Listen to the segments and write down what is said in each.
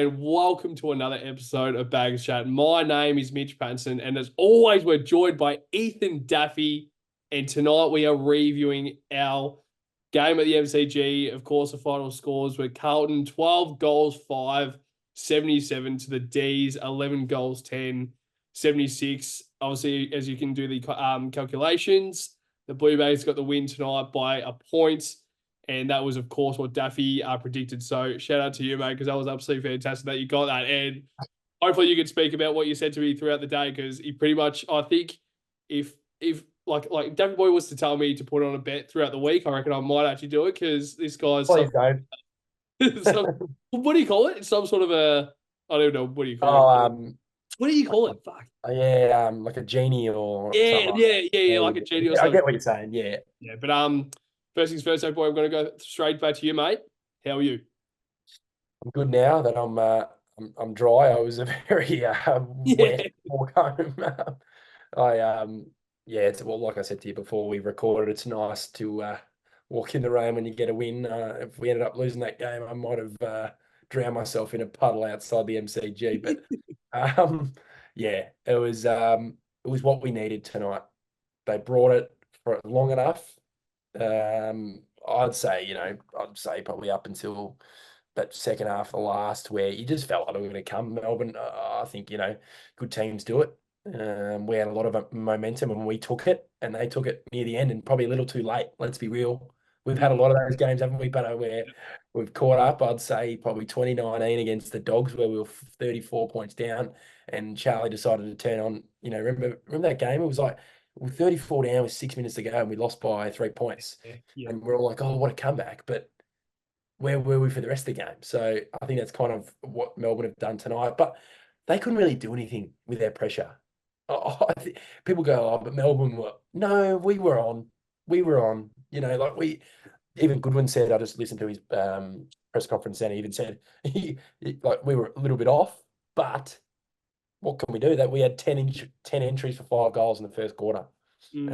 and welcome to another episode of Baggers Chat. My name is Mitch Pattinson, and as always, we're joined by Ethan Daffy. And tonight we are reviewing our game at the MCG. Of course, the final scores were Carlton 12 goals, 5, 77 to the D's, 11 goals, 10, 76. Obviously, as you can do the calculations, the Blue Jays got the win tonight by a point. And that was, of course, what Daffy predicted. So shout out to you, mate, because that was absolutely fantastic that you got that. And hopefully you could speak about what you said to me throughout the day, because he pretty much, I think, if like Daffy Boy was to tell me to put on a bet throughout the week, I reckon I might actually do it, because this guy's Please don't. what do you call it? It's some sort of I don't know, what do you call Oh, it? What do you call it? Fuck. yeah, like a genie or Yeah, something. yeah, like a genie or I something. get what you're saying. Yeah, Yeah, but first things first, boy, I'm going to go straight back to you, mate. How are you? I'm good now that I'm dry. I was a very wet Yeah. walk home. I yeah, it's well, like I said to you before we recorded, it's nice to walk in the rain when you get a win. If we ended up losing that game, I might have drowned myself in a puddle outside the MCG. But yeah, it was what we needed tonight. They brought it for long enough. I'd say, I'd say probably up until that second half of the last, where you just felt like it was going to come. Melbourne, I think, good teams do it. We had a lot of momentum and we took it, and they took it near the end and probably a little too late. Let's be real. We've had a lot of those games, haven't we, Patto, where we've caught up. I'd say probably 2019 against the Dogs, where we were 34 points down, and Charlie decided to turn on. Remember that game? It was like we were 34 down with 6 minutes to go, and we lost by 3 points. Yeah. And we're all like, "Oh, what a comeback!" But where were we for the rest of the game? So I think that's kind of what Melbourne have done tonight. But they couldn't really do anything with their pressure. People go, "Oh, but Melbourne were." No, we were on. We were on. Like even Goodwin said, I just listened to his press conference, and he even said like we were a little bit off, but what can we do? That we had 10 entries for 5 goals in the first quarter. He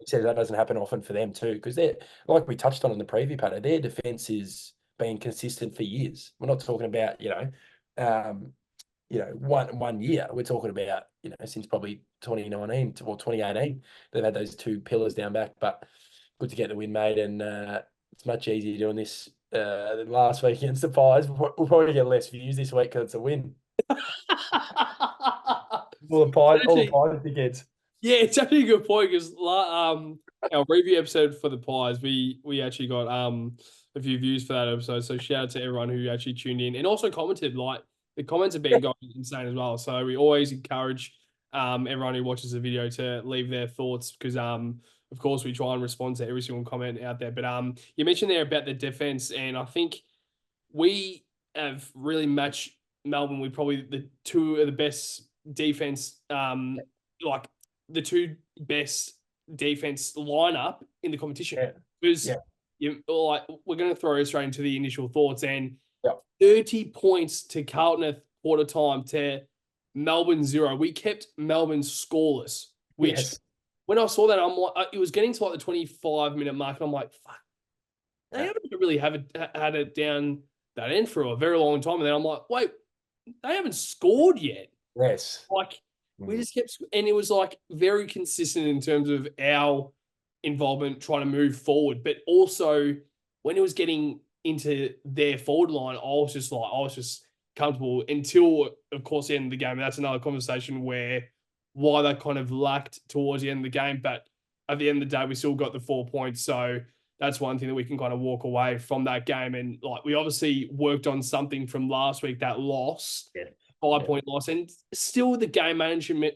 said that doesn't happen often for them too, because they're, like we touched on in the preview, Pattern, their defense is been consistent for years. We're not talking about one year. We're talking about since probably 2019 or 2018. They've had those two pillars down back, but good to get the win, mate. And it's much easier doing this than last week against the Pies. We'll probably get less views this week because it's a win. All the Pies tickets. Yeah, it's actually a good point, because our review episode for the Pies, we actually got a few views for that episode. So shout out to everyone who actually tuned in and also commented. Like, the comments have been going insane as well. So we always encourage everyone who watches the video to leave their thoughts, because of course we try and respond to every single comment out there. But you mentioned there about the defense, and I think we have really matched Melbourne with probably the two of the best defense, like the two best defense lineup in the competition. Yeah. Because Yeah. we're going to throw straight into the initial thoughts, and Yeah. 30 points to Carlton at quarter time to Melbourne 0. We kept Melbourne scoreless, which Yes. when I saw that, I'm like, it was getting to like the 25-minute mark, and I'm like, fuck, they haven't really had it down that end for a very long time. And then I'm like, wait, they haven't scored yet. Yes. Like, we just kept, and it was like very consistent in terms of our involvement trying to move forward. But also, when it was getting into their forward line, I was just comfortable until, of course, the end of the game. And that's another conversation where why they kind of lacked towards the end of the game. But at the end of the day, we still got the 4 points. So that's one thing that we can kind of walk away from that game. And like, we obviously worked on something from last week, that loss. Yeah. 5-point loss, and still the game management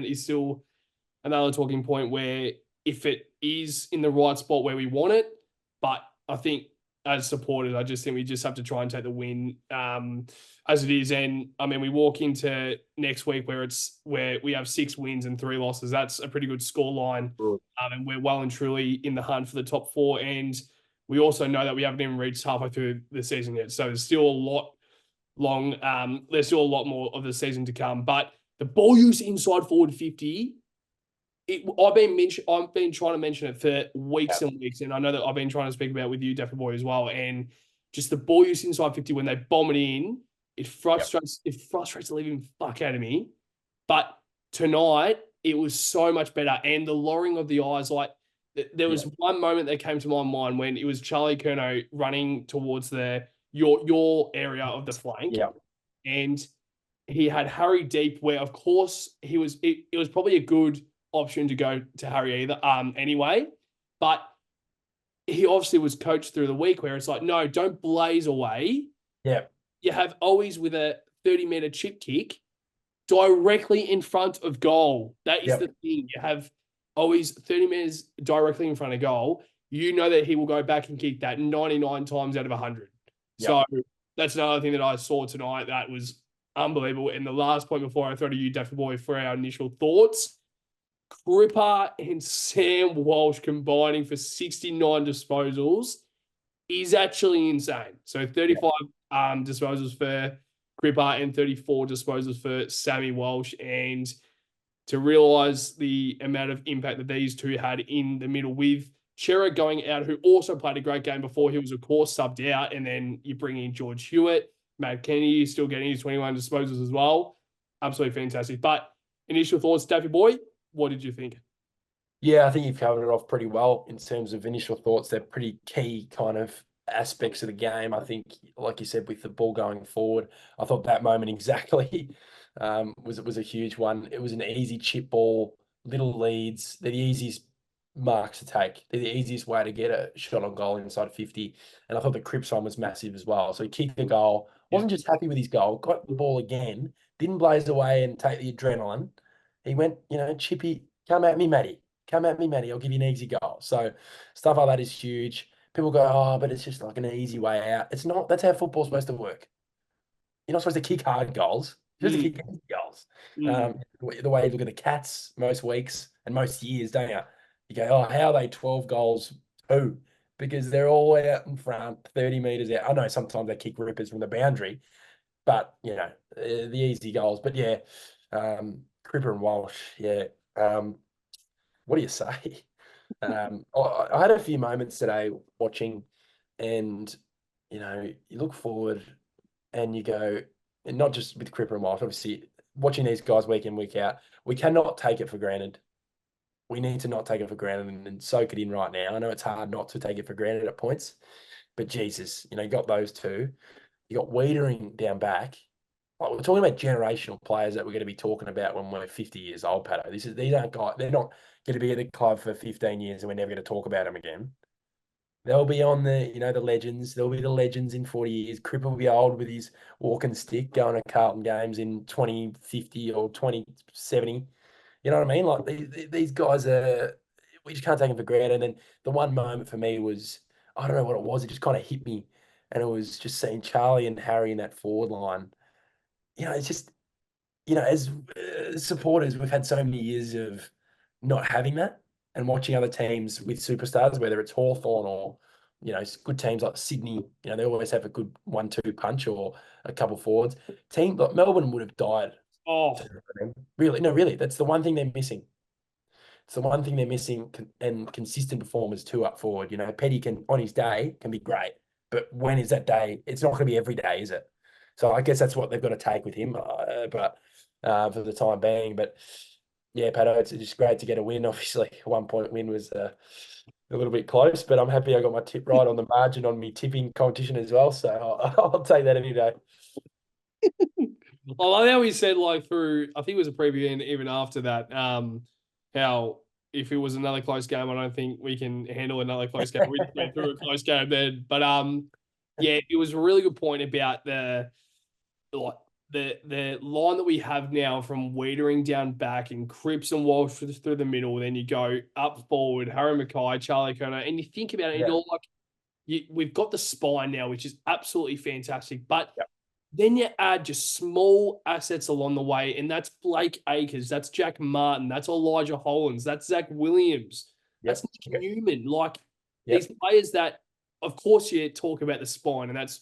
is still another talking point, where if it is in the right spot where we want it, but I think as supporters, I just think we just have to try and take the win as it is. And I mean, we walk into next week where we have 6 wins and 3 losses. That's a pretty good score line. And we're well and truly in the hunt for the top 4. And we also know that we haven't even reached halfway through the season yet. So there's still a lot there's still a lot more of the season to come. But the ball use inside forward 50, I've been trying to mention it for weeks and weeks, and I know that I've been trying to speak about it with you, Daffy Boy, as well. And just the ball use inside 50, when they bomb it in, It frustrates the living fuck out of me. But tonight, it was so much better. And the lowering of the eyes, like there was one moment that came to my mind when it was Charlie Curnow running towards your area of the flank. Yeah. And he had Harry deep, where of course it was probably a good option to go to Harry anyway. But he obviously was coached through the week where it's like, no, don't blaze away. Yeah. You have always with a 30-meter chip kick directly in front of goal. That is the thing. You have always 30 meters directly in front of goal. You know that he will go back and kick that 99 times out of 100. So that's another thing that I saw tonight that was unbelievable. And the last point before I throw to you, Daffy Boy, for our initial thoughts, Cripper and Sam Walsh combining for 69 disposals is actually insane. So 35 disposals for Cripper and 34 disposals for Sammy Walsh. And to realise the amount of impact that these two had in the middle with Chera going out, who also played a great game before he was, of course, subbed out. And then you bring in George Hewitt, Matt Kennedy still getting his 21 disposals as well. Absolutely fantastic. But initial thoughts, Daffy Boy, what did you think? Yeah, I think you've covered it off pretty well in terms of initial thoughts. They're pretty key kind of aspects of the game. I think, like you said, with the ball going forward, I thought that moment exactly was a huge one. It was an easy chip ball, little leads. They're the easiest marks to take. They're the easiest way to get a shot on goal inside 50. And I thought the Cripps one was massive as well. So he kicked the goal, wasn't just happy with his goal, got the ball again, didn't blaze away and take the adrenaline. He went, Chippy, come at me, Matty. Come at me, Matty. I'll give you an easy goal. So stuff like that is huge. People go, oh, but it's just like an easy way out. It's not. That's how football's supposed to work. You're not supposed to kick hard goals. You're supposed to kick easy goals. The way you look at the Cats most weeks and most years, don't you? You go, oh, how are they 12 goals too? Because they're all out in front, 30 metres out. I know sometimes they kick rippers from the boundary, but, the easy goals. But, yeah, Cripper and Walsh, yeah. What do you say? I had a few moments today watching, and you look forward and you go, and not just with Cripper and Walsh, obviously watching these guys week in, week out, we cannot take it for granted. We need to not take it for granted and soak it in right now. I know it's hard not to take it for granted at points, but Jesus, you got those two. You got Wiedering down back. Like, we're talking about generational players that we're going to be talking about when we're 50 years old, Patto. These aren't guys. They're not going to be at the club for 15 years and we're never going to talk about them again. They'll be on the legends. There'll be the legends in 40 years. Cripper will be old with his walking stick going to Carlton games in 2050 or 2070. You know what I mean? Like these guys we just can't take them for granted. And then the one moment for me was, I don't know what it was. It just kind of hit me. And it was just seeing Charlie and Harry in that forward line. It's just, as supporters, we've had so many years of not having that and watching other teams with superstars, whether it's Hawthorn or, good teams like Sydney, they always have a good 1-2 punch or a couple forwards. Team like Melbourne would have died. Oh, really? No, really. That's the one thing they're missing. It's the one thing they're missing, and consistent performers too up forward. Petty on his day can be great, but when is that day? It's not going to be every day, is it? So I guess that's what they've got to take with him, but for the time being. But yeah, Patto, it's just great to get a win. Obviously, a 1-point win was a little bit close, but I'm happy I got my tip right on the margin on me tipping competition as well. So I'll take that any day. I like how he said, like, through, I think it was a preview and even after that, how if it was another close game, I don't think we can handle another close game. We went through a close game then. But yeah, it was a really good point about the line that we have now from Wiedering down back and Cripps and Walsh through the middle. Then you go up forward, Harry Mackay, Charlie Curnow, and you think about it, and you're like, we've got the spine now, which is absolutely fantastic. But then you add just small assets along the way, and that's Blake Acres, that's Jack Martin, that's Elijah Hollands, that's Zach Williams, that's Nick Newman. Like these players that, of course, you talk about the spine, and that's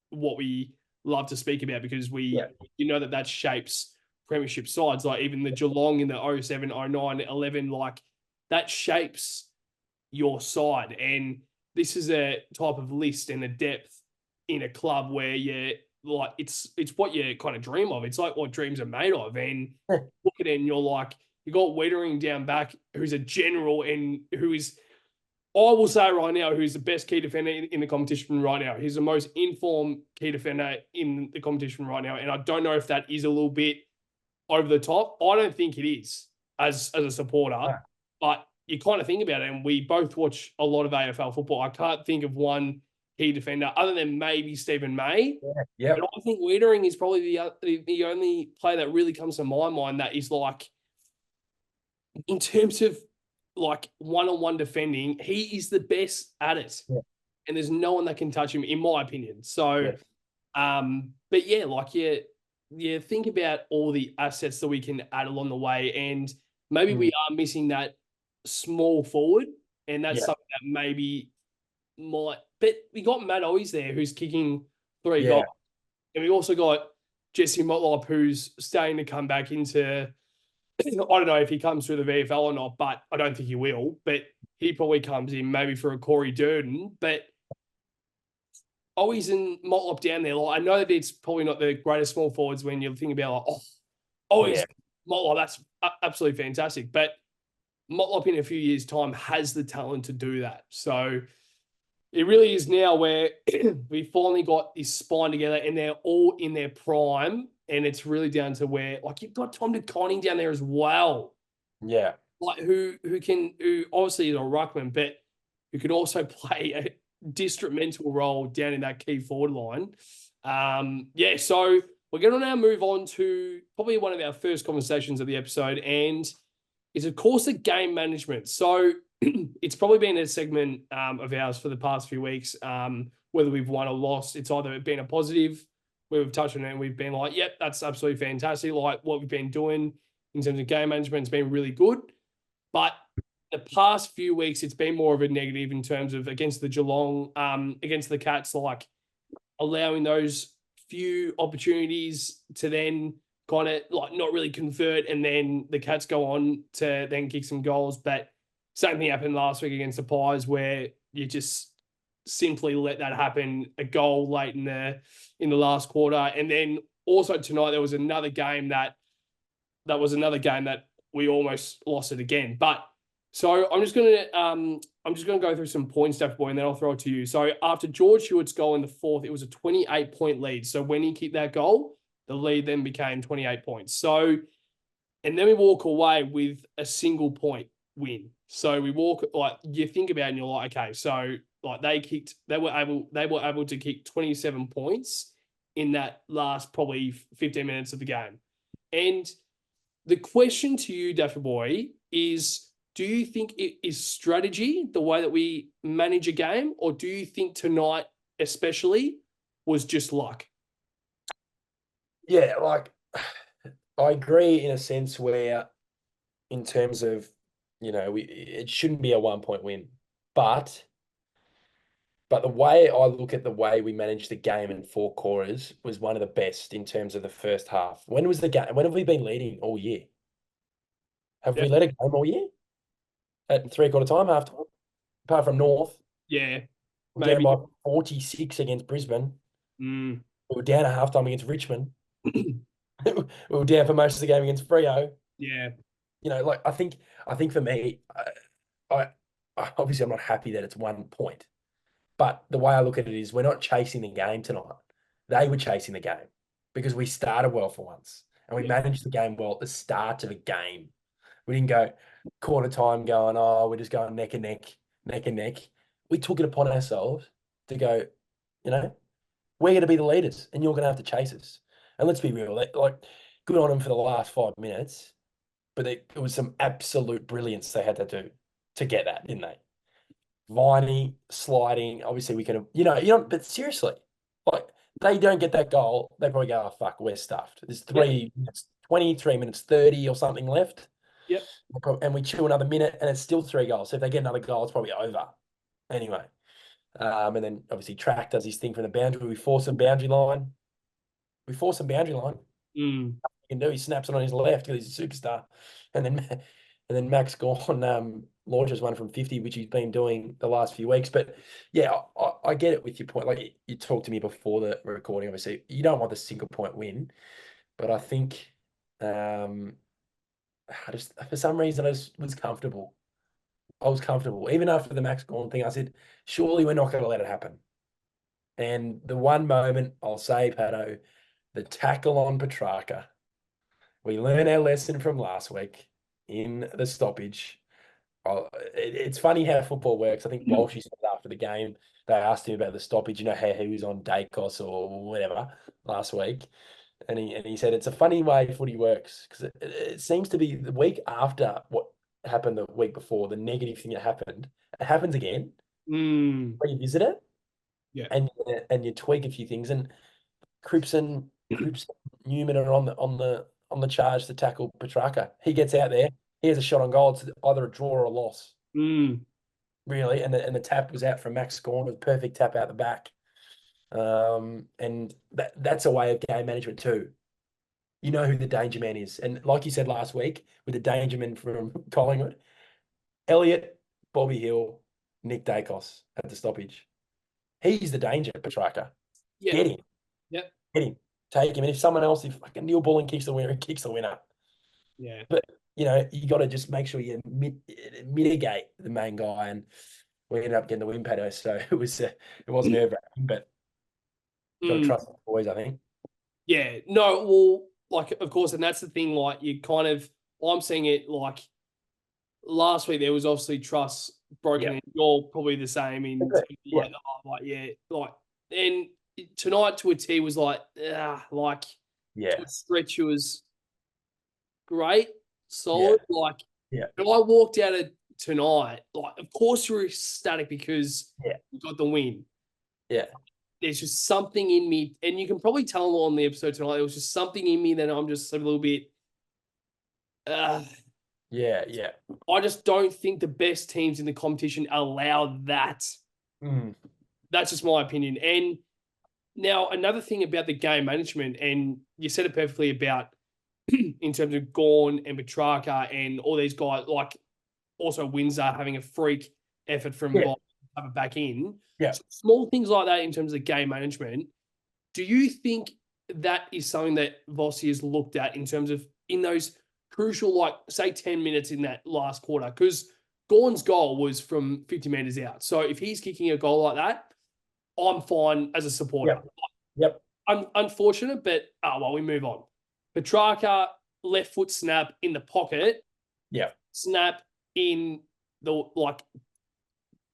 what we love to speak about because that shapes premiership sides. Like even the Geelong in the 07, 09, 11, like that shapes your side. And this is a type of list and a depth in a club where like it's what you kind of dream of. It's like what dreams are made of. And look at it, and you're like, you got Wiedering down back, who's a general and who is, I will say right now, who's the best key defender in the competition right now. He's the most informed key defender in the competition right now. And I don't know if that is a little bit over the top. I don't think it is as a supporter, Yeah. but you kind of think about it, and we both watch a lot of AFL football. I can't think of one key defender other than maybe Stephen May. Yeah. And I think Wiedering is probably the only player that really comes to my mind that is like, in terms of like one-on-one defending, he is the best at it. Yeah. And there's no one that can touch him, in my opinion. So, but yeah, like, think about all the assets that we can add along the way. And maybe we are missing that small forward. And that's something that maybe might, but we got Matt Owies there who's kicking 3 goals. And we also got Jesse Motlop who's starting to come back into, I don't know if he comes through the VFL or not, but I don't think he will. But he probably comes in maybe for a Corey Durden. But Owies and Motlop down there, like, I know that it's probably not the greatest small forwards when you're thinking about like, Owies, Motlop, that's absolutely fantastic. But Motlop in a few years' time has the talent to do that. So it really is now where we finally got this spine together and they're all in their prime. And it's really down to where, like, you've got Tom de Koning down there as well. Yeah. Like, who obviously is a ruckman, but who can also play a instrumental role down in that key forward line. So we're going to now move on to probably one of our first conversations of the episode, and it's, of course, the game management. So it's probably been a segment of ours for the past few weeks, whether we've won or lost. It's either been a positive, where we've touched on it and we've been like, yep, that's absolutely fantastic. Like, what we've been doing in terms of game management has been really good. But the past few weeks, it's been more of a negative in terms of against the Geelong, against the Cats, like allowing those few opportunities to then kind of like not really convert, and then the Cats go on to then kick some goals. But same thing happened last week against the Pies, where you just simply let that happen, a goal late in the last quarter. And then also tonight there was another game that we almost lost it again. But so I'm just gonna go through some points, Steph Boy, and then I'll throw it to you. So after George Hewitt's goal in the fourth, it was a 28-point lead. So when he kicked that goal, the lead then became 28 points. So, and then we walk away with a single point win. So we walk, like, you think about it and you're like, okay, so like they were able to kick 27 points in that last probably 15 minutes of the game. And the question to you, Daffy Boy, is, do you think it is strategy, the way that we manage a game, or do you think tonight especially was just luck? Yeah, like, I agree in a sense where, in terms of, it shouldn't be a 1-point win, but the way I look at the way we managed the game in 4 quarters was one of the best in terms of the first half. When was the game? When have we been leading all year? Have we led a game all year? At 3/4 time, half time? Apart from North. Yeah. We're down by 46 against Brisbane. We were down at halftime against Richmond. We were down for most of the game against Freo. Yeah. Like, I think for me, I obviously I'm not happy that it's 1 point. But the way I look at it is, we're not chasing the game tonight. They were chasing the game because we started well for once, and we managed the game well at the start of the game. We didn't go quarter time going, oh, we're just going neck and neck, neck and neck. We took it upon ourselves to go, we're going to be the leaders and you're going to have to chase us. And let's be real, like, good on them for the last 5 minutes, but it was some absolute brilliance they had to do to get that, didn't they? Viney, sliding, obviously we could have, but seriously, like, they don't get that goal, they probably go, oh, fuck, we're stuffed. There's 3 minutes, 23 minutes, 30 or something left. Yep. And we chew another minute and it's still 3 goals. So if they get another goal, it's probably over. Anyway. And then obviously Track does his thing from the boundary. We force some boundary line. He can do. He snaps it on his left because he's a superstar. And then Max Gawn launches one from 50, which he's been doing the last few weeks. But yeah, I get it with your point. Like you talked to me before the recording, obviously, you don't want the single point win, but I think I just for some reason I was comfortable. I was comfortable. Even after the Max Gorn thing, I said, surely we're not going to let it happen. And the one moment I'll say, Patto, the tackle on Petrarca. We learned our lesson from last week in the stoppage. It's funny how football works. I think Walsh said after the game, they asked him about the stoppage, how he was on Dacos or whatever last week. And he said it's a funny way footy works because it seems to be the week after what happened the week before, the negative thing that happened, it happens again. Mm. Revisit it, Yeah. and you tweak a few things. And Cripps and Newman are on the charge to tackle Petrarca. He gets out there. He has a shot on goal. It's either a draw or a loss, Mm. really. And the tap was out from Max Gorn. It was a perfect tap out the back. And that's a way of game management too. You know who the danger man is. And like you said last week, with the danger man from Collingwood, Elliott, Bobby Hill, Nick Dacos at the stoppage. He's the danger, Petrarca. Yeah. Get him. Yeah. Get him. Take him. And if someone else, if fucking Neil Bullen kicks the winner, he kicks the winner. Yeah. But, you got to just make sure you mitigate the main guy. And we ended up getting the win, Patto. So it wasn't nerve-wracking, but got to trust the boys, I think. Yeah. No, well, like, of course, and that's the thing, like, I'm seeing it like last week, there was obviously trust broken, and you're probably the same in terms of and tonight to a T was to a stretch, it was great, solid. But I walked out of tonight, of course you were ecstatic because you got the win. Yeah. There's just something in me, and you can probably tell on the episode tonight, there was just something in me that I'm just a little bit. I just don't think the best teams in the competition allow that. That's just my opinion. And now another thing about the game management, and you said it perfectly about in terms of Gorn and Petrarca and all these guys, like also Windsor having a freak effort from guys to have it back in. Yeah. So small things like that in terms of game management. Do you think that is something that Vossi has looked at in terms of in those crucial, say 10 minutes in that last quarter? Because Gorn's goal was from 50 metres out. So if he's kicking a goal like that, I'm fine as a supporter. Yep. Unfortunate, but we move on. Petrarca, left foot snap in the pocket. Yeah. Snap in the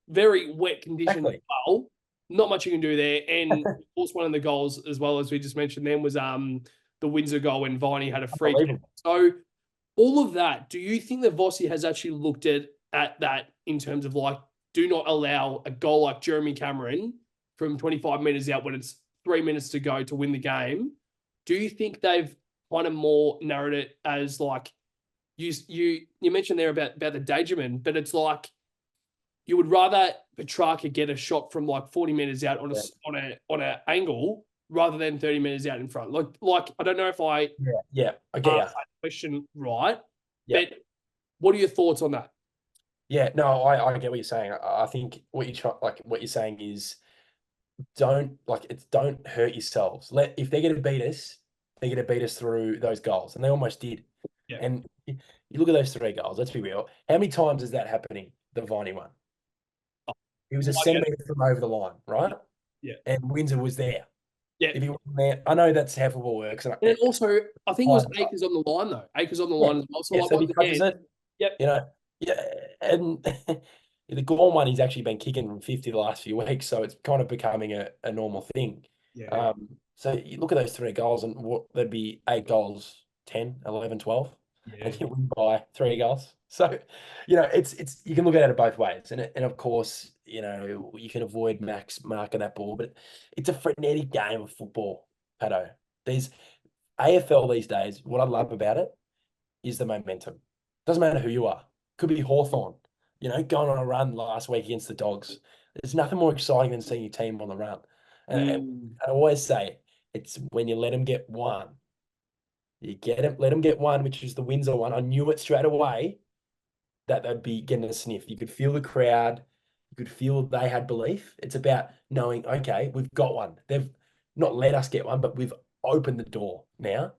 very wet conditions as well. Not much you can do there. And of course, one of the goals, as well as we just mentioned then, was the Windsor goal when Viney had a free kick. So all of that, do you think that Vossi has actually looked at that in terms of do not allow a goal like Jeremy Cameron from 25 metres out when it's 3 minutes to go to win the game? Do you think they've kind of more narrowed it as you mentioned there about the Dagerman, but it's you would rather Petrarca get a shot from 40 metres out on a angle rather than 30 metres out in front. I don't know if I I get that question right, but what are your thoughts on that? Yeah, no, I get what you're saying. I think what you're saying is don't hurt yourselves. If they're going to beat us, they're going to beat us through those goals, and they almost did. Yeah. And you look at those 3 goals. Let's be real. How many times is that happening? The Viney one. He was a centimetre from over the line, right? Yeah. And Windsor was there. Yeah. If he wasn't there, I know that's how football works. And also, I think it was Acres on the line, though. Acres on the line as well. So, he touches it. Yep. And the Gorn one, he's actually been kicking from 50 the last few weeks, so it's kind of becoming a normal thing. Yeah. So you look at those 3 goals, and there'd be 8 goals, 10, 11, 12, and you win by 3 goals. So, it's you can look at it both ways, and of course, you can avoid Max marking that ball, but it's a frenetic game of football, Patto. These AFL these days, what I love about it is the momentum. Doesn't matter who you are. Could be Hawthorn, going on a run last week against the Dogs. There's nothing more exciting than seeing your team on the run. And I always say, it's when you let them get one. Let them get one, which is the Windsor one. I knew it straight away. that they'd be getting a sniff. You could feel the crowd. You could feel they had belief. It's about knowing, okay, we've got one. They've not let us get one, but we've opened the door now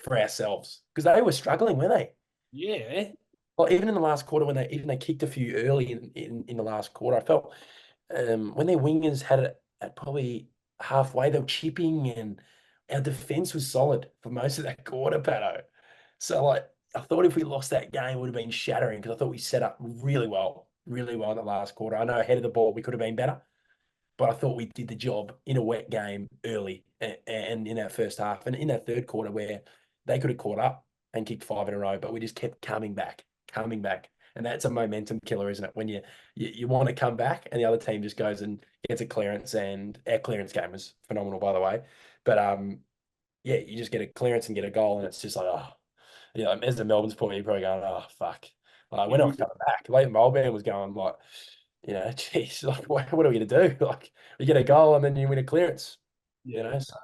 for ourselves because they were struggling, weren't they? Yeah. Well, even in the last quarter, when they kicked a few early in the last quarter, I felt when their wingers had it at probably halfway, they were chipping, and our defense was solid for most of that quarter, Patto. So, like, I thought if we lost that game, it would have been shattering because I thought we set up really well in the last quarter. I know ahead of the ball we could have been better, but I thought we did the job in a wet game early and in that first half and in that third quarter where they could have caught up and kicked 5 in a row, but we just kept coming back. And that's a momentum killer, isn't it? When you want to come back and the other team just goes and gets a clearance, and our clearance game was phenomenal, by the way. But yeah, you just get a clearance and get a goal, and it's just like, oh, yeah, as the Melbourne's point, you're probably going, oh, fuck. Like, we're not coming back. Like, Melbourne was going, like, geez, like, what are we going to do? Like, we get a goal and then you win a clearance, Yeah. So,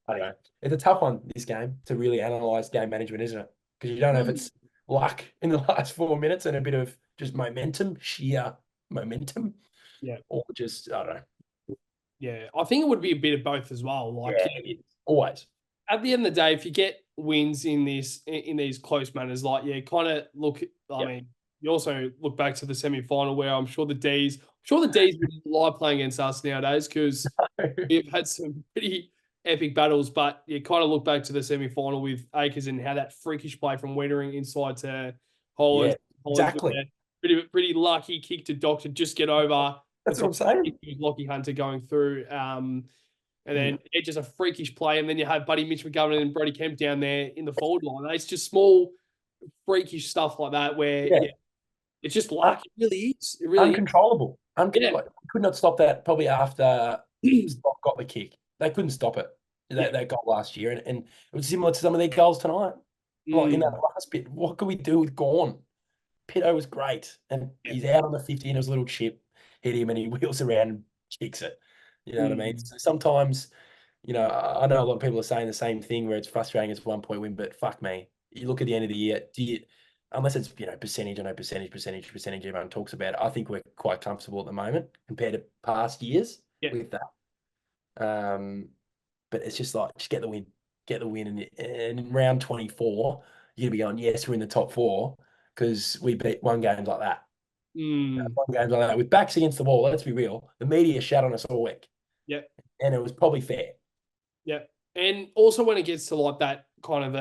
I don't know. It's a tough one, this game, to really analyze game management, isn't it? Because you don't know if it's luck in the last 4 minutes and a bit of just momentum, sheer momentum, Yeah. or just, I don't know. Yeah. I think it would be a bit of both as well. Like, Yeah, always. at the end of the day, if you get wins in these close manners, like, yeah, kind of look. I mean, you also look back to the semi-final where I'm sure the D's would like playing against us nowadays because we've had some pretty epic battles. But you kind of look back to the semi-final with Akers and how that freakish play from Wiedering inside to Hollands. Yeah, exactly. Pretty lucky kick to Doctor just get over. That's what I'm saying. Lockie Hunter going through. And then it's just a freakish play. And then you have Buddy Mitch McGovern and Brody Kemp down there in the forward line. It's just small, freakish stuff like that where, it's just luck. It really is. It really uncontrollable. Yeah. Like, could not stop that probably after Stock got the kick. They couldn't stop it. That goal last year. And it was similar to some of their goals tonight. Like in that last bit, what could we do with Gorn? Pitto was great. And he's out on the 50 and it was a little chip, hit him, and he wheels around and kicks it. You know what I mean? So sometimes, I know a lot of people are saying the same thing where it's frustrating it's a 1 point win, but fuck me. You look at the end of the year, unless it's, percentage, I know percentage everyone talks about it. I think we're quite comfortable at the moment compared to past years with that. But it's just like, just get the win. And in round 24, you're going to be going, yes, we're in the top 4 because we won games like that. Won games like that with backs against the wall. Let's be real. The media shat on us all week. Yep. And it was probably fair. Yep. And also when it gets to like that kind of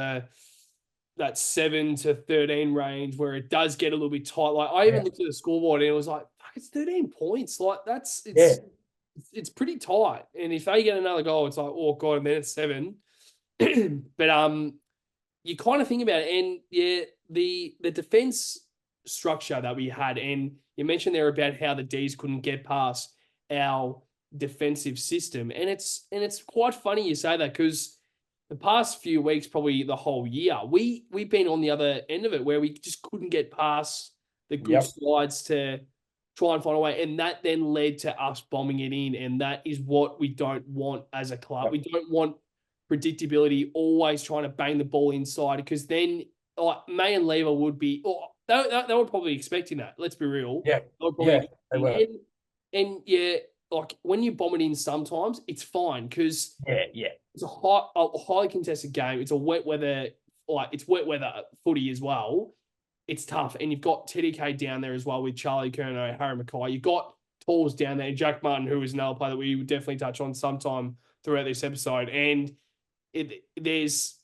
that 7 to 13 range where it does get a little bit tight. Like I even looked at the scoreboard and it was like, fuck, it's 13 points. Like it's pretty tight. And if they get another goal, it's like, oh God, and then it's 7. But you kind of think about it, and the defense structure that we had, and you mentioned there about how the D's couldn't get past our defensive system, and it's quite funny you say that because the past few weeks, probably the whole year, we've been on the other end of it where we just couldn't get past the good slides to try and find a way, and that then led to us bombing it in, and that is what we don't want as a club. We don't want predictability, always trying to bang the ball inside, because then like May and Lever would be, they were probably expecting that. Let's be real. Yeah, they were. And like when you bomb it in, sometimes it's fine because it's a highly contested game. It's a wet weather, footy as well. It's tough, and you've got TDK down there as well with Charlie Curnow, Harry Mackay. You've got Talls down there, and Jack Martin, who is another player that we would definitely touch on sometime throughout this episode. And there's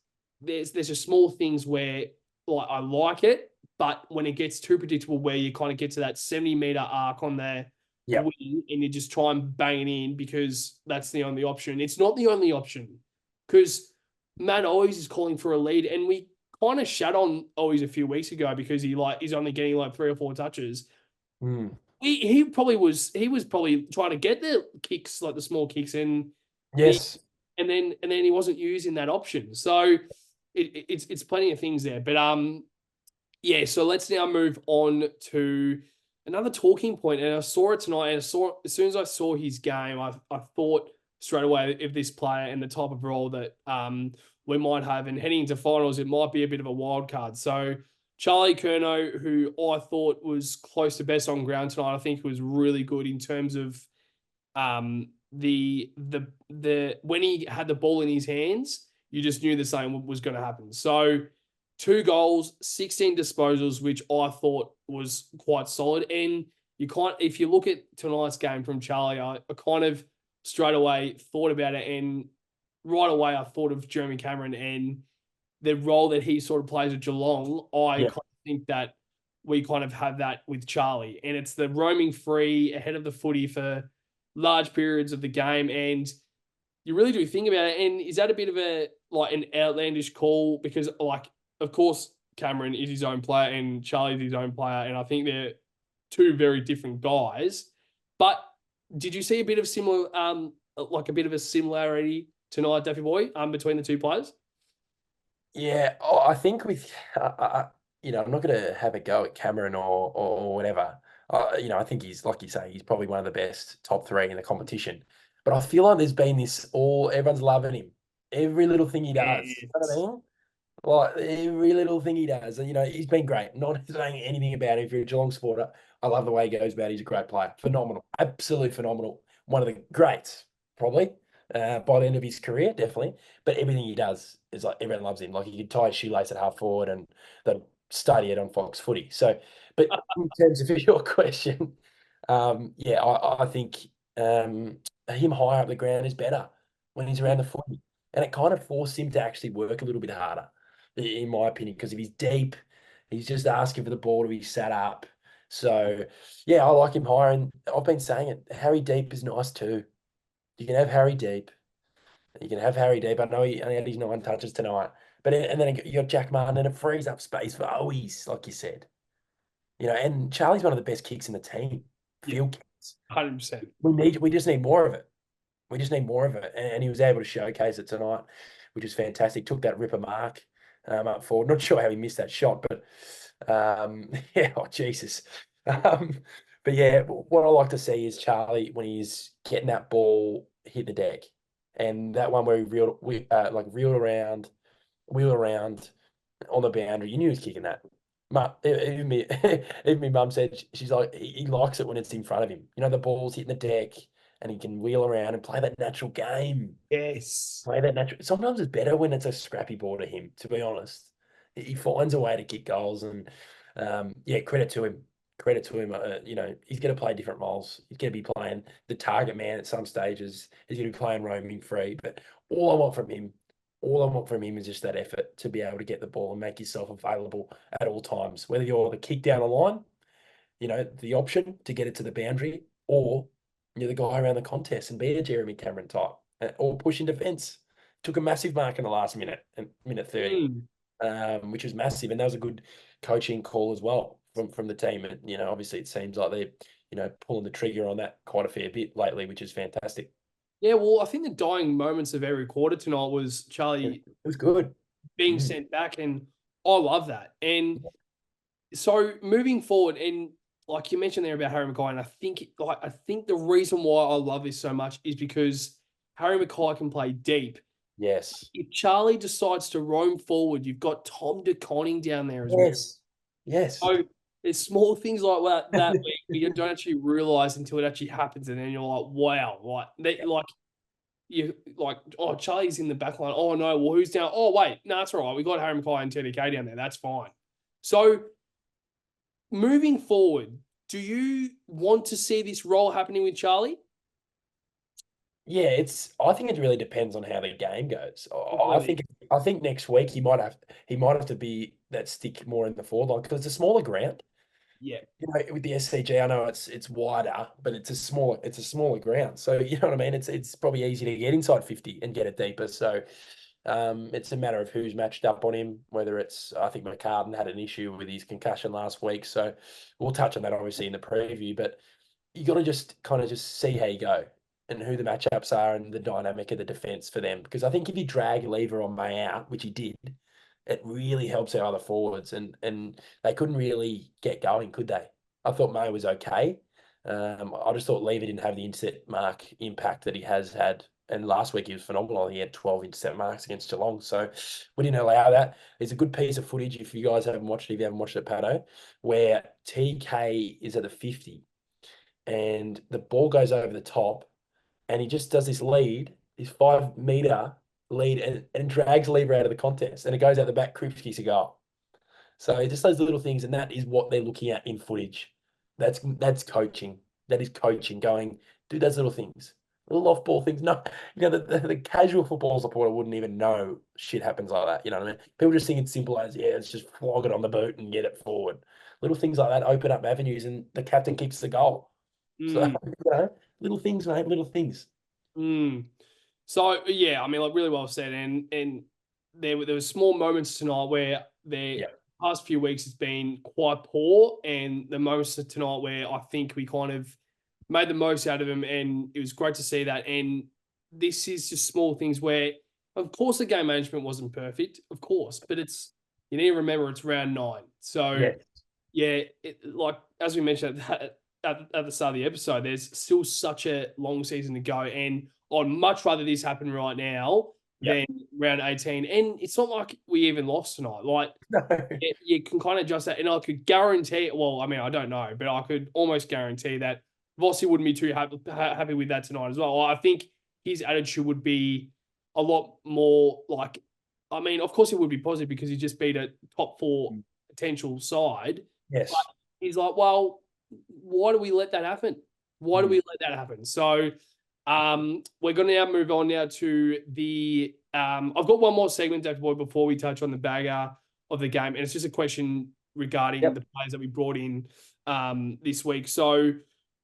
just small things where like I like it, but when it gets too predictable, where you kind of get to that 70-meter arc on the wing, and you just try and bang it in because that's the only option. It's not the only option because Matt Owies is calling for a lead, and we kind of shat on Owies a few weeks ago because he's only getting like 3 or 4 touches. He was probably trying to get the kicks, like the small kicks, and and then he wasn't using that option. So it's plenty of things there. But so let's now move on to another talking point. And I saw it tonight, and as soon as I saw his game, I thought straight away of this player and the type of role that we might have. And heading into finals, it might be a bit of a wild card. So Charlie Curnow, who I thought was close to best on ground tonight. I think was really good in terms of the when he had the ball in his hands, you just knew the same was going to happen. So 2 goals, 16 disposals, which I thought was quite solid. And you can't, if you look at tonight's game from Charlie, I kind of straight away thought about it, and right away I thought of Jeremy Cameron and the role that he sort of plays at Geelong. I kind of think that we kind of have that with Charlie, and it's the roaming free ahead of the footy for large periods of the game. And you really do think about it. And is that a bit of a like an outlandish call? Because like, of course, Cameron is his own player and Charlie is his own player, and I think they're two very different guys. But did you see a bit of similar, like a bit of a similarity tonight, Daffy Boy, between the two players? Yeah, I think with I'm not going to have a go at Cameron or whatever. I think he's like you say, he's probably one of the best top three in the competition. But I feel like there's been this everyone's loving him. Every little thing he does. You know what I mean? Like every little thing he does, and he's been great. Not saying anything about him. If you're a Geelong supporter, I love the way he goes about it. He's a great player. Phenomenal. Absolutely phenomenal. One of the greats, probably, by the end of his career, definitely. But everything he does is like everyone loves him. Like he could tie his shoelace at half forward and they'll study it on Fox Footy. So, but in terms of your question, yeah, I think him higher up the ground is better when he's around the footy. And it kind of forced him to actually work a little bit harder, in my opinion, because if he's deep, he's just asking for the ball to be set up. So, yeah, I like him higher. And I've been saying it, Harry Deep is nice too. You can have Harry Deep. You can have Harry Deep. I know he only had his 9 touches tonight. But and then you got Jack Martin, and it frees up space for Owies, like you said. And Charlie's one of the best kicks in the team. Yeah, Field kicks. 100%. We just need more of it. We just need more of it. And he was able to showcase it tonight, which is fantastic. Took that ripper mark up forward. Not sure how he missed that shot, but yeah, oh Jesus. But yeah, what I like to see is Charlie when he's getting that ball hit the deck, and that one where he reeled around, wheel around on the boundary. You knew he was kicking that. Even me, even my mum said she's like he likes it when it's in front of him. The ball's hitting the deck, and he can wheel around and play that natural game. Yes. Play that natural. Sometimes it's better when it's a scrappy ball to him. To be honest, he finds a way to kick goals, and yeah, credit to him. Credit to him. He's going to play different roles. He's going to be playing the target man at some stages. He's going to be playing roaming free. But all I want from him, all I want from him is just that effort to be able to get the ball and make yourself available at all times. Whether you're the kick down the line, the option to get it to the boundary, or you're the guy around the contest and be a Jeremy Cameron type, or pushing defence. Took a massive mark in the last minute, minute 30, which was massive, and that was a good coaching call as well from the team. And obviously it seems like they're pulling the trigger on that quite a fair bit lately, which is fantastic. Yeah, well, I think the dying moments of every quarter tonight was Charlie It was good. being sent back, and I love that. And so moving forward, and like you mentioned there about Harry Mackay, and I think the reason why I love this so much is because Harry Mackay can play deep. Yes. If Charlie decides to roam forward, you've got Tom De Koning down there as well. Yes. So there's small things like that we don't actually realize until it actually happens, and then you're like, wow, oh, Charlie's in the back line. Oh no, well, who's down? Oh wait, no, that's all right. We got Harry Mackay and TDK down there. That's fine. So moving forward, do you want to see this role happening with Charlie? Yeah, I think it really depends on how the game goes. I think next week he might have to be that stick more in the forward line because it's a smaller ground. Yeah. With the SCG, I know it's wider, but it's a smaller ground. So you know what I mean? It's probably easy to get inside 50 and get it deeper. So it's a matter of who's matched up on him, whether I think McCartan had an issue with his concussion last week. So we'll touch on that obviously in the preview, but you got to just kind of just see how you go and who the matchups are and the dynamic of the defense for them. Because I think if you drag Lever on May out, which he did, it really helps our other forwards. And they couldn't really get going, could they? I thought May was okay. I just thought Lever didn't have the inset mark impact that he has had And last week he was phenomenal. He had 12 intercept marks against Geelong. So we didn't allow that. It's a good piece of footage if you guys haven't watched it, if you haven't watched it, Patto, where TK is at the 50 and the ball goes over the top and he just does this lead, his 5 meter lead, and drags Lever out of the contest. And it goes out the back, Cripps kicks a goal. So just those little things, and that is what they're looking at in footage. That's coaching. That is coaching, going, do those little things. Little off ball things. No, the casual football supporter wouldn't even know shit happens like that. You know what I mean? People just think it's simple as, yeah, it's just flog it on the boot and get it forward. Little things like that open up avenues, and the captain keeps the goal. So, Mm, little things, mate, little things. mm. So yeah, I mean, like really well said, and there were small moments tonight where the Yeah. past few weeks has been quite poor, and the moments of tonight where I think we kind of made the most out of them, and it was great to see that. And this is just small things where, of course, the game management wasn't perfect, of course, but you need to remember it's round 9, so Yeah. yeah, like as we mentioned at the start of the episode, there's still such a long season to go, and I'd much rather this happen right now Yeah. than round 18. And it's not like we even lost tonight. Like No. you can kind of adjust that, and I could guarantee. Well, I mean, I don't know, but I could almost guarantee that Vossi wouldn't be too happy with that tonight as well. I think his attitude would be a lot more like. I mean, of course, it would be positive because he just beat a top 4 potential side. But Yes. he's like, well, why do we let that happen? Why do we let that happen? So we're going to now move on now to the I've got one more segment, Dave Boy, before we touch on the bagger of the game. And it's just a question regarding Yep. the players that we brought in this week. So,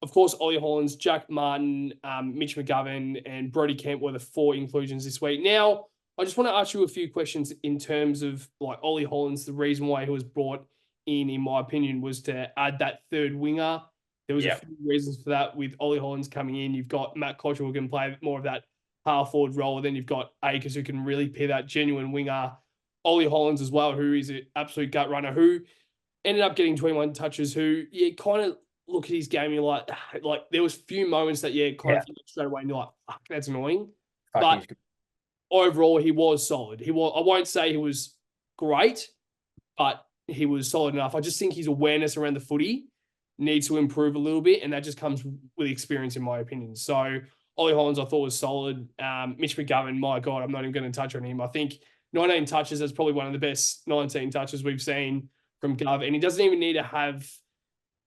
of course, Ollie Hollands, Jack Martin, Mitch McGovern, and Brody Kemp were the 4 inclusions this week. Now, I just want to ask you a few questions in terms of like Ollie Hollands. The reason why he was brought in my opinion, was to add that third winger. There was a few reasons for that with Ollie Hollands coming in. You've got Matt Cottrell who can play more of that half forward role. And then you've got Akers who can really be that genuine winger. Ollie Hollands as well, who is an absolute gut runner, who ended up getting 21 touches, who you kind of look at his game and you're like there was few moments that kind of straight away and you're like, fuck, that's annoying. But overall, he was solid. I won't say he was great, but he was solid enough. I just think his awareness around the footy needs to improve a little bit, and that just comes with experience, in my opinion. So Ollie Hollands, I thought was solid. Mitch McGovern, my God, I'm not even going to touch on him. I think 19 touches is probably one of the best 19 touches we've seen from Gov, and he doesn't even need to have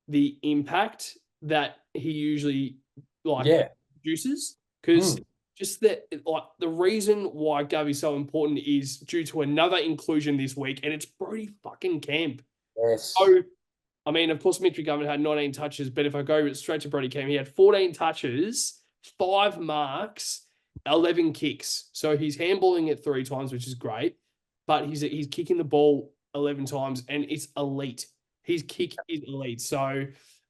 the impact that he usually produces, because just that, like the reason why Gov is so important is due to another inclusion this week, and it's Brody fucking Kemp. Yes. So, I mean, of course, Mitch McGovern had 19 touches, but if I go straight to Brody Kemp, he had 14 touches, 5 marks, 11 kicks. So he's handballing it 3 times, which is great, but he's kicking the ball 11 times, and it's elite. His kick is elite. So,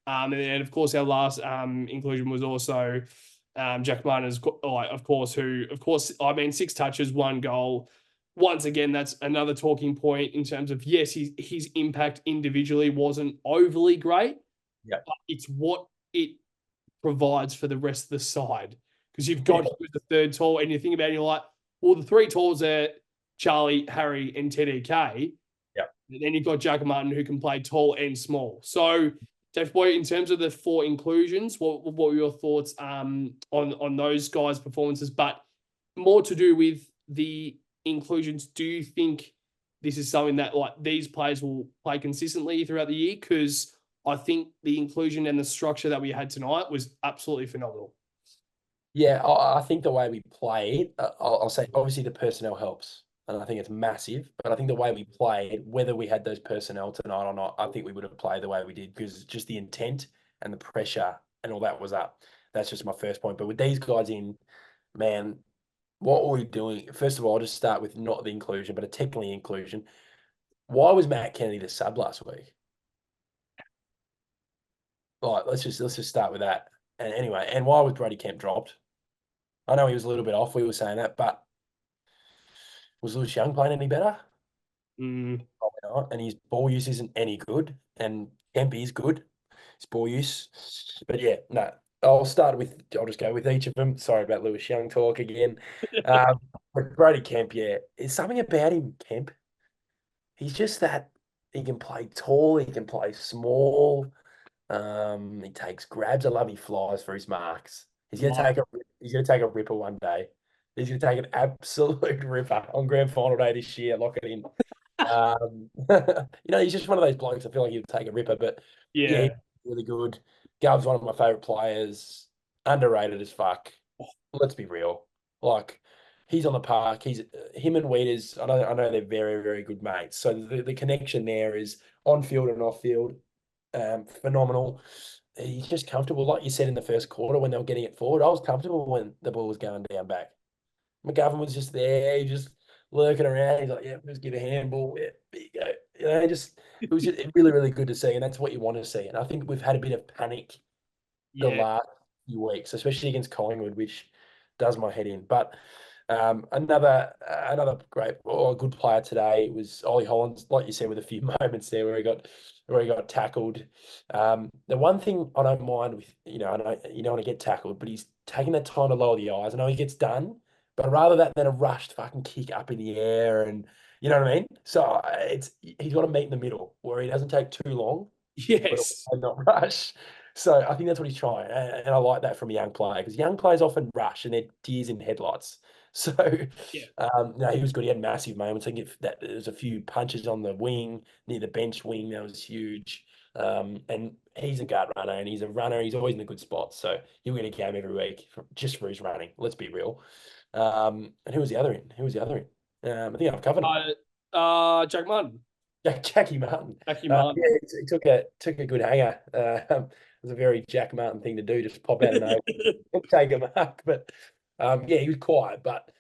and then of course our last inclusion was also Jack Martin, of course, I mean, 6 touches, 1 goal. Once again, that's another talking point in terms of, yes, his impact individually wasn't overly great, but it's what it provides for the rest of the side. Because you've got the third tall, and you think about it, you're like, well, the 3 talls are Charlie, Harry, and TDK. And then you've got Jack Martin who can play tall and small. So, Dave Boy, in terms of the 4 inclusions, what were your thoughts on those guys' performances? But more to do with the inclusions, do you think this is something that like these players will play consistently throughout the year? Because I think the inclusion and the structure that we had tonight was absolutely phenomenal. Yeah, I think the way we played, I'll say obviously the personnel helps, and I think it's massive. But I think the way we played, whether we had those personnel tonight or not, I think we would have played the way we did because just the intent and the pressure and all that was up. That's just my first point. But with these guys in, man, what were we doing? First of all, I'll just start with not the inclusion, but a technically inclusion. Why was Matt Kennedy the sub last week? Right, let's just start with that. And anyway, and why was Brody Kemp dropped? I know he was a little bit off. We were saying that, but was Lewis Young playing any better? Probably not. And his ball use isn't any good. And Kemp is good. His ball use. But yeah, no. I'll just go with each of them. Sorry about Lewis Young talk again. But Brody Kemp, yeah, it's something about him, Kemp. He's just that he can play tall, he can play small. He takes grabs. I love he flies for his marks. Love He's gonna take a ripper one day. He's gonna take an absolute ripper on grand final day this year. Lock it in. He's just one of those blokes. I feel like he'd take a ripper, but yeah, he's Yeah. really good. Gov's one of my favorite players. Underrated as fuck. Let's be real. Like he's on the park. He's him and Weeders. I know they're very very good mates. So the connection there is on field and off field. Phenomenal. He's just comfortable, like you said in the first quarter when they were getting it forward. I was comfortable when the ball was going down back. McGovern was just there, he just lurking around. He's like, "Yeah, just give a handball. Yeah, there you go." It was just really, really good to see, and that's what you want to see. And I think we've had a bit of panic the Yeah. last few weeks, especially against Collingwood, which does my head in. But another great or good player today was Ollie Hollands, like you said, with a few moments there where he got tackled. The one thing I don't mind with, I know you don't want to get tackled, but he's taking that time to lower the eyes. I know he gets done, but rather that than a rushed fucking kick up in the air, and you know what I mean. So he's got to meet in the middle where he doesn't take too long, but Yes. also not rush. So I think that's what he's trying, and I like that from a young player because young players often rush and they're deers in headlights. So, Yeah. no, he was good. He had massive moments. I think that there was a few punches on the wing near the bench wing that was huge. And he's a guard runner, and he's a runner. He's always in a good spot, so he'll get a game every week just for his running. Let's be real. And who was the other in? Who was the other in? I think I've covered them. Jack Martin. Jackie Martin. Jackie Yeah, Martin. he took a good hanger. It was a very Jack Martin thing to do, just pop out of nowhere and take a mark. But yeah, he was quiet. But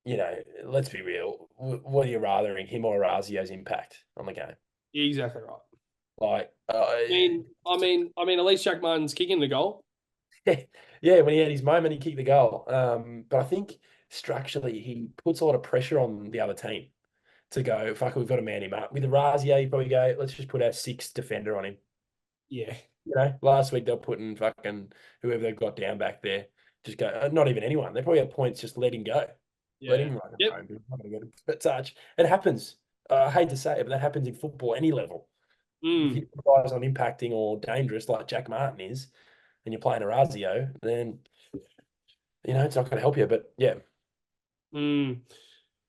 let's be real. What are you rathering, him or Razio's impact on the game? Exactly right. Like, At least Jack Martin's kicking the goal. yeah, when he had his moment, he kicked the goal. But I think structurally, he puts a lot of pressure on the other team to go, fuck, we've got to man him up. With Razio, you probably go, let's just put our sixth defender on him. Yeah. Last week they're putting fucking whoever they've got down back there. Just go, not even anyone. They probably have points. Just let him go. Let Yeah. him run Yep. home. He's not going to get a touch. It happens. I hate to say it, but that happens in football, any level. If you Mm. guys on impacting or dangerous like Jack Martin is, and you're playing Orazio, then it's not going to help you. But yeah, Mm.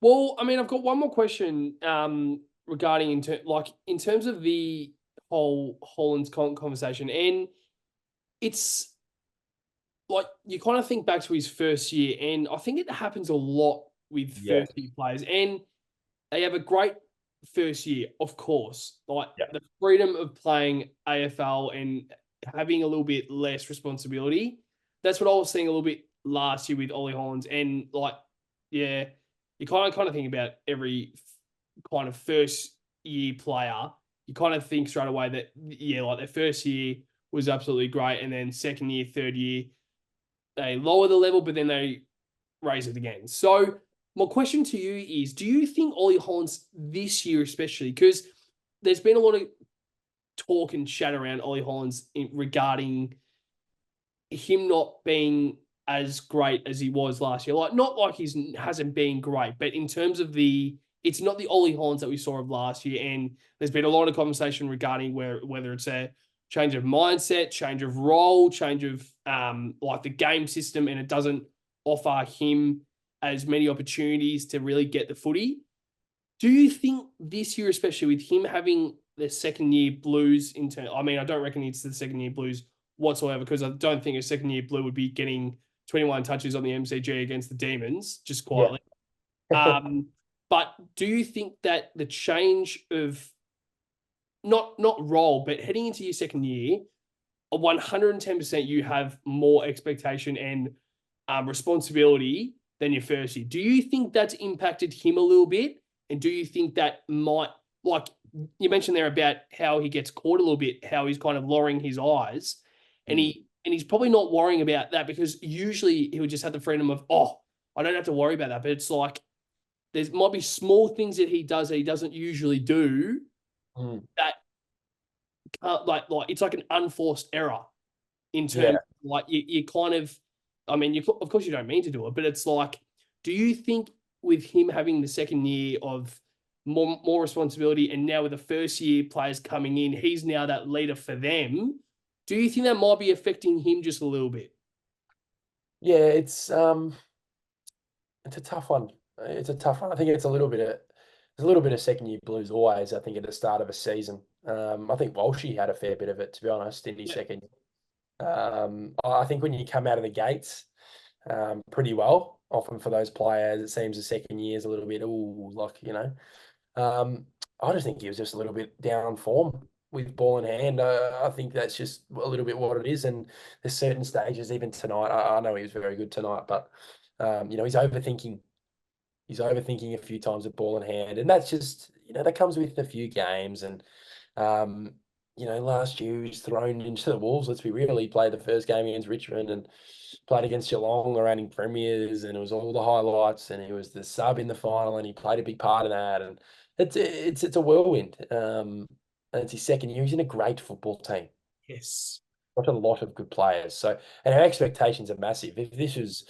Well, I've got one more question regarding in terms of the whole Holland's conversation, and it's like you kind of think back to his first year, and I think it happens a lot with yeah, first year players, and they have a great first year, of course. Like yeah, the freedom of playing AFL and having a little bit less responsibility. That's what I was seeing a little bit last year with Ollie Hollands. And yeah, you kind of think about every kind of first year player. You kind of think straight away that yeah, like their first year was absolutely great, and then second year, third year, they lower the level, but then they raise it again. So my question to you is, do you think Ollie Hollands this year, especially, because there's been a lot of talk and chat around Ollie Hollands regarding him not being as great as he was last year. Like, not like he's hasn't been great, but in terms of it's not the Ollie Hollands that we saw of last year. And there's been a lot of conversation regarding whether it's a change of mindset, change of role, change of like the game system, and it doesn't offer him as many opportunities to really get the footy. Do you think this year, especially with him having the second year blues I don't reckon it's the second year blues whatsoever, because I don't think a second year blue would be getting 21 touches on the MCG against the Demons just yeah. quietly. But do you think that the change of not role, but heading into your second year, 110% you have more expectation and responsibility than your first year? Do you think that's impacted him a little bit? And do you think that might, like you mentioned there about how he gets caught a little bit, how he's kind of lowering his eyes, and he's probably not worrying about that, because usually he would just have the freedom of, I don't have to worry about that. But it's like there might be small things that he does that he doesn't usually do Mm. that like it's like an unforced error in Yeah. terms like you kind of, I mean, of course you don't mean to do it, but it's like, do you think with him having the second year of more responsibility, and now with the first year players coming in, he's now that leader for them? Do you think that might be affecting him just a little bit? Yeah, it's a tough one. It's a tough one. I think it's a little bit of second year blues always. I think at the start of a season, I think Walshy had a fair bit of it, to be honest, in his Yeah. second. I think when you come out of the gates, pretty well, often for those players, it seems the second year is a little bit, oh, like Um, I just think he was just a little bit down on form with ball in hand. I think that's just a little bit what it is. And there's certain stages, even tonight. I know he was very good tonight, but he's overthinking. He's overthinking a few times with ball in hand, and that's just that comes with a few games. And um, last year he was thrown into the wolves. Let's be real. He played the first game against Richmond and played against Geelong, the reigning premiers, and it was all the highlights. And he was the sub in the final, and he played a big part of that. And it's a whirlwind. And it's his second year. He's in a great football team. Yes. Got a lot of good players. So, and our expectations are massive. If this was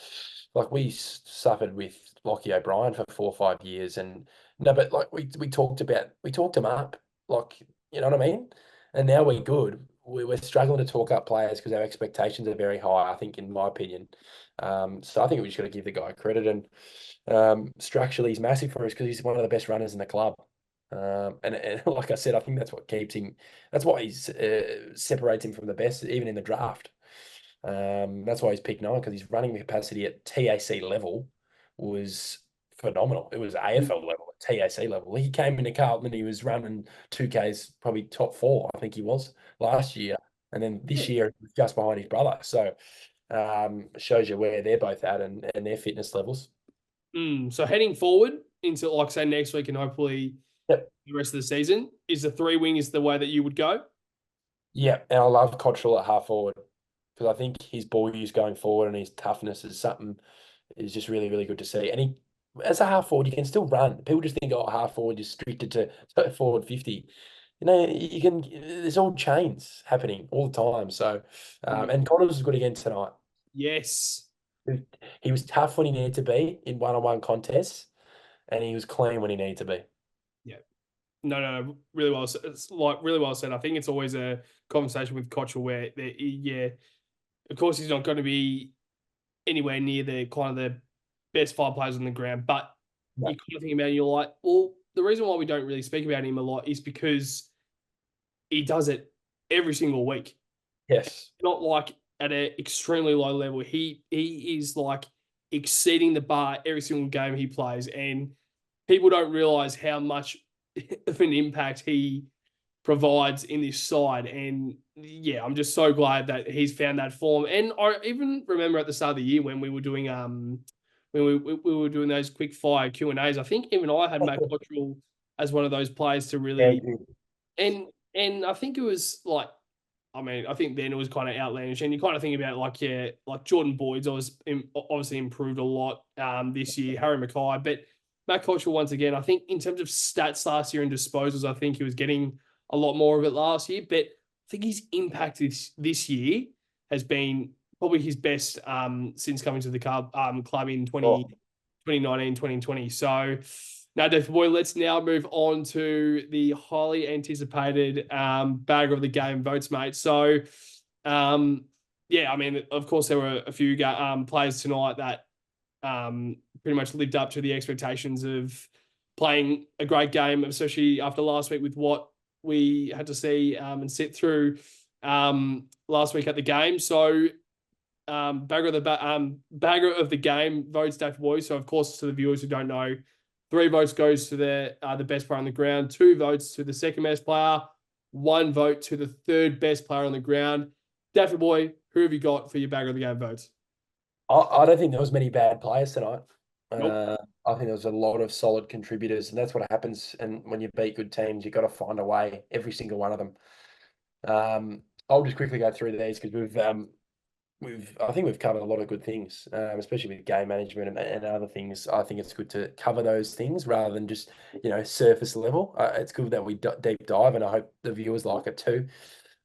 like we suffered with Lockie O'Brien for 4 or 5 years, and no, but like we talked him up, like you know what I mean. And now we're good. We're struggling to talk up players because our expectations are very high. I think, in my opinion. So I think we just got to give the guy credit. And structurally, he's massive for us because he's one of the best runners in the club. And like I said, I think that's what keeps him. That's why he's separates him from the best, even in the draft. That's why he's picked 9 because his running capacity at TAC level was phenomenal. It was AFL level, TAC level. He came into Carlton and he was running 2Ks, probably top 4, I think he was last year. And then this Yeah. year, he was just behind his brother. So shows you where they're both at and their fitness levels. So heading forward into, like, say, next week and hopefully Yep. the rest of the season, is the three wing is the way that you would go? Yeah, and I love Cottrell at half forward because I think his ball use going forward and his toughness is just really, really good to see. And he, as a half forward, you can still run. People just think, oh, half forward is restricted to forward 50. You can, there's all chains happening all the time. So, and Connors was good again tonight. Yes. He was tough when he needed to be in one-on-one contests, and he was clean when he needed to be. Yeah. No, really well. It's like really well said. I think it's always a conversation with Cottrell where, yeah, of course he's not going to be anywhere near the kind of the best 5 players on the ground, but Yeah. you kind of think about it, you're like, well, the reason why we don't really speak about him a lot is because he does it every single week. Yes. Not like at an extremely low level. He is like exceeding the bar every single game he plays, and people don't realize how much of an impact he provides in this side. And yeah, I'm just so glad that he's found that form. And I even remember at the start of the year when we were doing we were doing those quick fire Q&As. I think even I had Matt Cottrell as one of those players to Yeah, really, and I think it was like, I mean, I think then it was kind of outlandish, and you kind of think about like, yeah, like Jordan Boyd's obviously improved a lot this year, Harry Mackay, but Matt Cottrell once again, I think in terms of stats last year and disposals, I think he was getting a lot more of it last year, but I think his impact this year has been probably his best since coming to the club in sure. 2019, 2020. So now, Dave Boy, let's now move on to the highly anticipated bagger of the game votes, mate. So, yeah, I mean, of course, there were a few players tonight that pretty much lived up to the expectations of playing a great game, especially after last week with what we had to see and sit through last week at the game. So, bagger of the game votes Dave Boy. So, of course, to the viewers who don't know, 3 votes goes to the best player on the ground, 2 votes to the second best player, 1 vote to the third best player on the ground. Daffy Boy, who have you got for your bagger of the game votes? I don't think there was many bad players tonight. Nope. I think there was a lot of solid contributors, and that's what happens. And when you beat good teams, you've got to find a way, every single one of them. I'll just quickly go through these because I think we've covered a lot of good things, especially with game management and other things. I think it's good to cover those things rather than just surface level. It's good that we deep dive, and I hope the viewers like it too.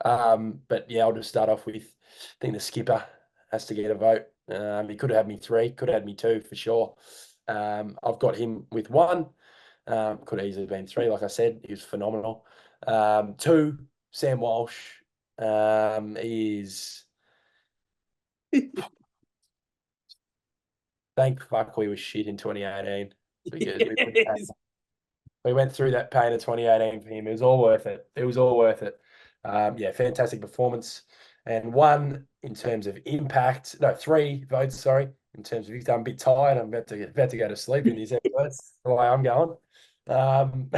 But yeah, I'll just start off with, I think the skipper has to get a vote. He could have had me 3, could have had me 2 for sure. I've got him with 1. Could have easily been 3, like I said. He was phenomenal. 2, Sam Walsh. Is Thank fuck we were shit in 2018 because Yes. we went through that pain of 2018 for him. It was all worth it. It was all worth it. Yeah, fantastic performance. And 1 in terms of impact. No, 3 votes, sorry. In terms of, I'm a bit tired. I'm about to go to sleep in these episodes, the way I'm going. Um,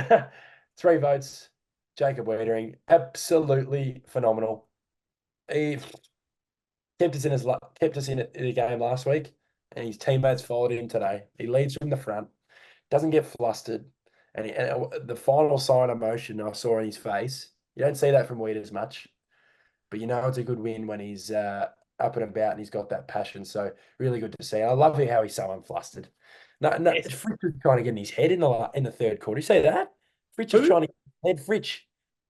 3 votes. Jacob Wiedering, absolutely phenomenal. He kept us in the game last week, and his teammates followed him today. He leads from the front, doesn't get flustered, and the final sign of emotion I saw in his face. You don't see that from Weed as much, but you know it's a good win when he's up and about and he's got that passion. So really good to see. I love how he's so unflustered. No, Yes. Fritz was trying to get in his head in the third quarter. You see that? Fritz was Who? trying to get in his head. Fritz,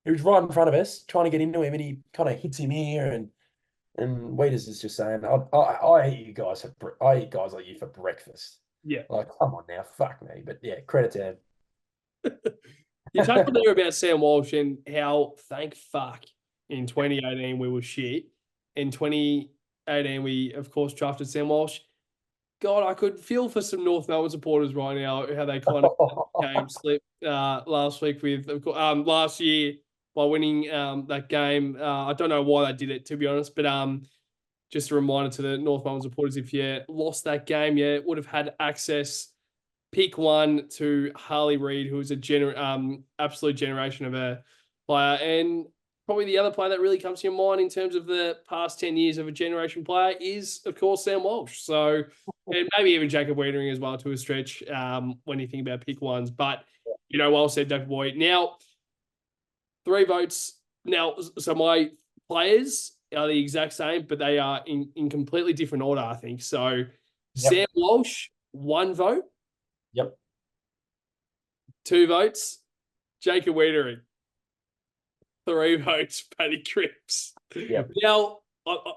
he was right in front of us, trying to get into him, and he kind of hits him here and Waiters is just saying, I eat you guys I eat guys like you for breakfast. Yeah. Like, come on now, fuck me. But yeah, credit to You touched on him. there about Sam Walsh and how, thank fuck, in 2018 we were shit. In 2018 we, of course, drafted Sam Walsh. God, I could feel for some North Melbourne supporters right now how they kind of game slip last week with, last year by winning that game. I don't know why they did it, to be honest, but just a reminder to the North Melbourne supporters, if you lost that game, yeah, would have had access pick 1 to Harley Reid, who is a absolute generation of a player. And probably the other player that really comes to your mind in terms of the past 10 years of a generation player is, of course, Sam Walsh. So, and maybe even Jacob Wiedering as well to a stretch when you think about pick 1s. But, well said, Dr. Boy. Now, 3 votes. Now, so my players are the exact same, but they are in completely different order, I think. So, Yep. Sam Walsh, 1 vote. Yep. 2 votes. Jacob Wiedering. 3 votes. Paddy Cripps. Yep. Now,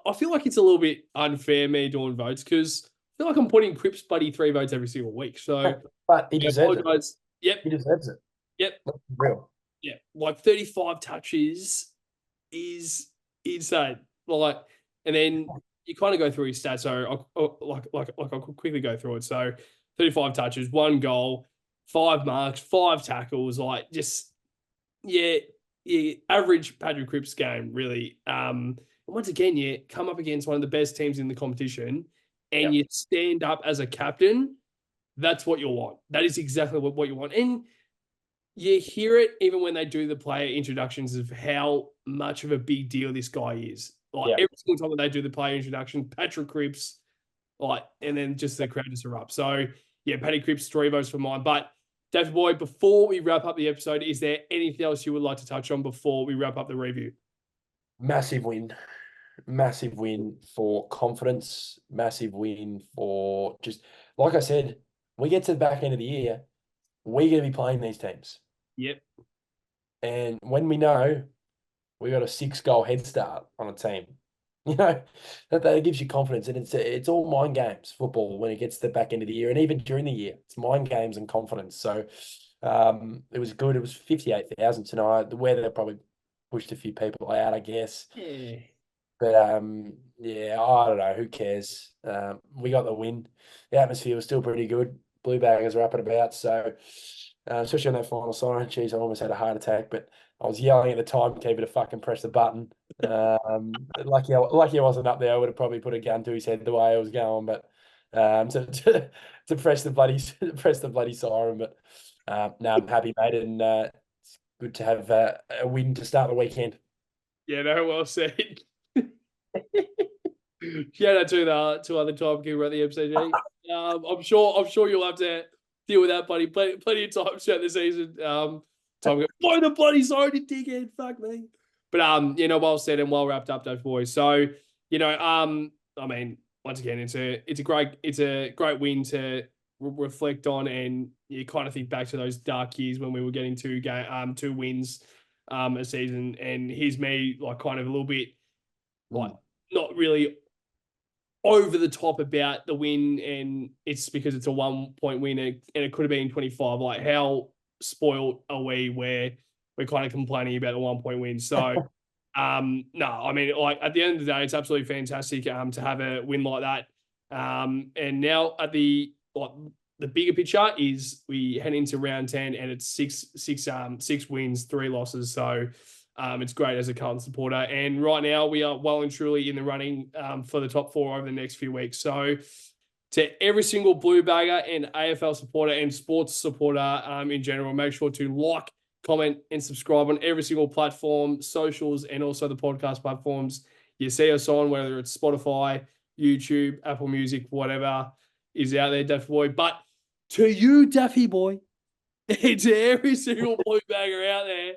I feel like it's a little bit unfair me doing votes because I feel like I'm putting Cripps Buddy 3 votes every single week. So But he I deserves it. apologize. Yep. He deserves it. Yep. Let's be real. Yeah. Like 35 touches is insane. Like, and then you kind of go through his stats. So I'll quickly go through it. So 35 touches, 1 goal, 5 marks, 5 tackles, like just yeah, average Patrick Cripps game, really. Once again, you come up against one of the best teams in the competition and Yep. you stand up as a captain. That's what you want. That is exactly what you want. And you hear it even when they do the player introductions of how much of a big deal this guy is. Like Yep. every single time that they do the player introduction, Patrick Cripps, like, and then just the crowd just erupt. So yeah, Paddy Cripps, 3 votes for mine. But David Boy, before we wrap up the episode, is there anything else you would like to touch on before we wrap up the review? Massive win. Massive win for confidence. Massive win for just, like I said, we get to the back end of the year, we're going to be playing these teams. Yep. And when we know we got a 6-goal head start on a team, that gives you confidence. And it's all mind games, football, when it gets to the back end of the year and even during the year. It's mind games and confidence. So it was good. It was 58,000 tonight. The weather probably pushed a few people out, I guess. Yeah. But yeah, I don't know. Who cares? We got the win. The atmosphere was still pretty good. Blue baggers were up and about. So, especially on that final siren, geez, I almost had a heart attack. But I was yelling at the timekeeper to fucking press the button. Lucky I wasn't up there. I would have probably put a gun to his head the way I was going. But to press the bloody siren. But no, I'm happy, mate, and it's good to have a win to start the weekend. Yeah, no, well said. Shout out to the 2 other timekeeper at the MCG. I'm sure you'll have to deal with that, buddy. Plenty of times throughout the season. Time blow the bloody siren, you dickhead. Fuck me. But well said and well wrapped up, those boys. So, I mean, once again, it's a great win to reflect on, and you kind of think back to those dark years when we were getting 2 wins a season, and here's me like kind of a little bit like not really over the top about the win, and it's because it's a 1 point win and it could have been 25. Like, how spoiled are we where we're kind of complaining about the 1 point win? So, no, I mean, like at the end of the day, it's absolutely fantastic to have a win like that. And now at the bigger picture is we head into round 10 and it's six wins, 3 losses. So it's great as a Carlton supporter. And right now we are well and truly in the running for the top 4 over the next few weeks. So to every single Blue Bagger and AFL supporter and sports supporter in general, make sure to like, comment, and subscribe on every single platform, socials, and also the podcast platforms you see us on, whether it's Spotify, YouTube, Apple Music, whatever is out there, Daffy Boy. But to you, Daffy Boy, and to every single Blue Bagger out there,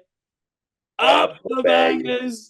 up the Baggers!